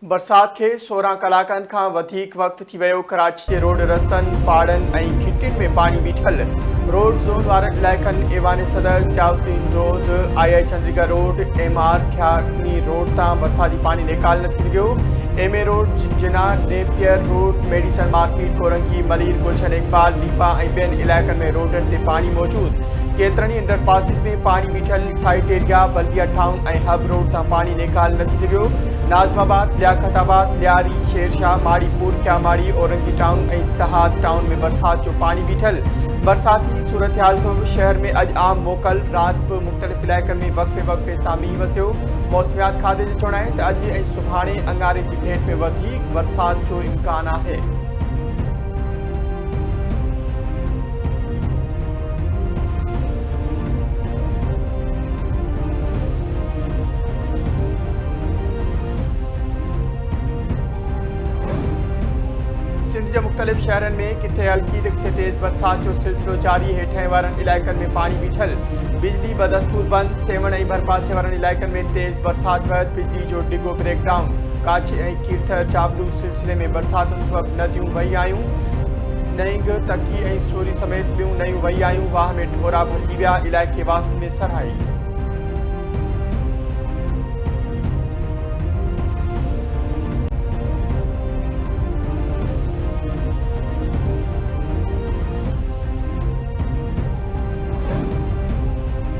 बरसात खे 16 कलाकनि खां वधीक वक़्तु थी वियो। कराची जे रोड रस्तनि पाड़नि ऐं खिटियुनि में पाणी बीठल। रोड ज़ोन वारनि इलाइक़नि एवान सदर, Ziauddin road, I Chundrigar road, MR Kayani road तां बरसाती पाणी निकाल न थी सघियो। MA road, Jinnah, Napier road, medicine market, Korangi, Malir, Gulshan Iqbal, लीपा ऐं ॿियनि इलाइक़नि में रोडनि ते पाणी मौजूद। केतिरनि ई अंडरपासिस में पाणी बीठल। साइट एरिया, बल्दिया टाउन ऐं हब रोड तां पाणी निकाल न थी सघियो। नाज़माबाद, लियाकताबाद, लियारी, शेरशाह, माड़ीपुर, क्यामाड़ी, औरंगी टाउन ऐं इत्तेहाद टाउन में बरसात जो पाणी बीठल। बरसाती सूरत हाल सबब शहर में अॼु आम मोकल। राति बि मुख़्तलिफ़ इलाइक़नि में वक़्फ़े सां मींहुं वसियो। मौसमियात खाते जो चवणु आहे त अॼु ऐं सुभाणे अंगारे जी भेट में वधीक बरसात जो इम्कान आहे। सिंध जे मुख़्तलिफ़ शहरनि में किथे हल्की त किथे तेज़ बरसात जो सिलसिलो जारी। हेठां वारनि इलाइक़नि में पाणी बीठल। बिजली बदस्तूर बंद। सेवण ऐं भरपासे वारनि इलाइक़नि में तेज़ बरसात बैदि बिजली जो डिगो ब्रेकडाउन। काछी ऐं कीरथर चाबलू सिलसिले में बरसातुनि सबबि नदियूं वही आयूं। नईंग, तकी ऐं सोरी समेत ॿियूं नयूं वही आयूं। वाह में ढोरा भरिजी विया। इलाइक़े वासियुनि में सरहाई।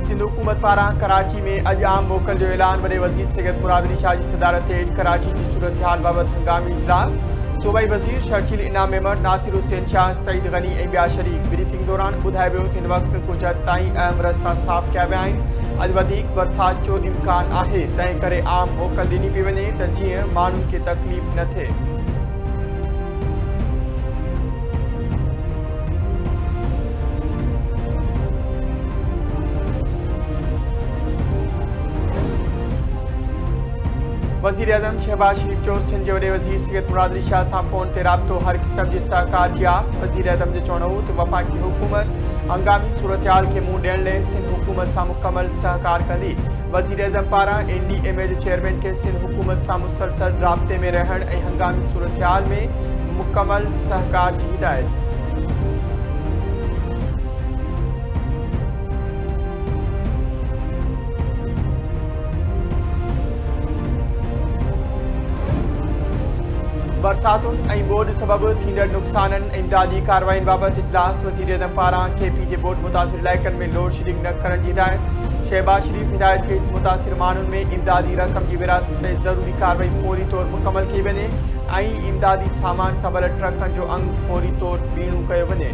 सिंध हुकूमत पारां कराची में अॼु आम मोकल जो ऐलान। वॾे वज़ीर सैयद मुराद अली शाह जी सदारत हेठि कराची जी सूरत हाल बाबति हंगामी इजलास। सूबाई वज़ीर शर्जील इनाम मेमर, नासिर हुसैन शाह, सईद गनी ऐं ॿिया शरीक। ब्रीफिंग दौरान ॿुधायो वियो त हिन वक़्तु कुझु हद ताईं अहम रस्ता साफ़ कया विया आहिनि। अॼु वधीक बरसात जो इम्कान आहे, तंहिं करे आम मोकल ॾिनी पई वञे त जीअं माण्हुनि खे तकलीफ़ न थिए। वज़ीर आज़म शहबाज शरीफ जो सिंध जे वॾे वज़ीर सैयद मुराद अली शाह सां फ़ोन ते राब्तो हर क़िस्म जे सहकार जी आहे। वज़ीर आज़म जो चवणो हो त वफ़ाक़ी हुकूमत हंगामी सूरतहाल खे मुंहुं ॾियण लाइ सिंध हुकूमत सां मुकमल सहकार कंदी। वज़ीर आज़म पारां NDMA जे चेयरमैन खे सिंध हुकूमत सां मुसलसल राब्ते में रहण ऐं हंगामी सूरतहाल में मुकमल सहकार जी हिदायत। बरसातुनि ऐं ॿोॾि सबबि थींदड़ नुक़साननि ऐं इमदादी कार्रवाइनि बाबति इजलास। वज़ीर आज़म पारां KP जे ॿोॾि मुतासिर इलाइक़नि में लोड शेडिंग न करण जी हिदायत। शहबाज शरीफ हिदायत कई त मुतासिर माण्हुनि में इमदादी रक़म जी विरासत ते ज़रूरी कार्रवाई फौरी तौर मुकमल कई वञे ऐं इमदादी सामान सबल ट्रकनि जो अंग फौरी तौर बीणो कयो वञे।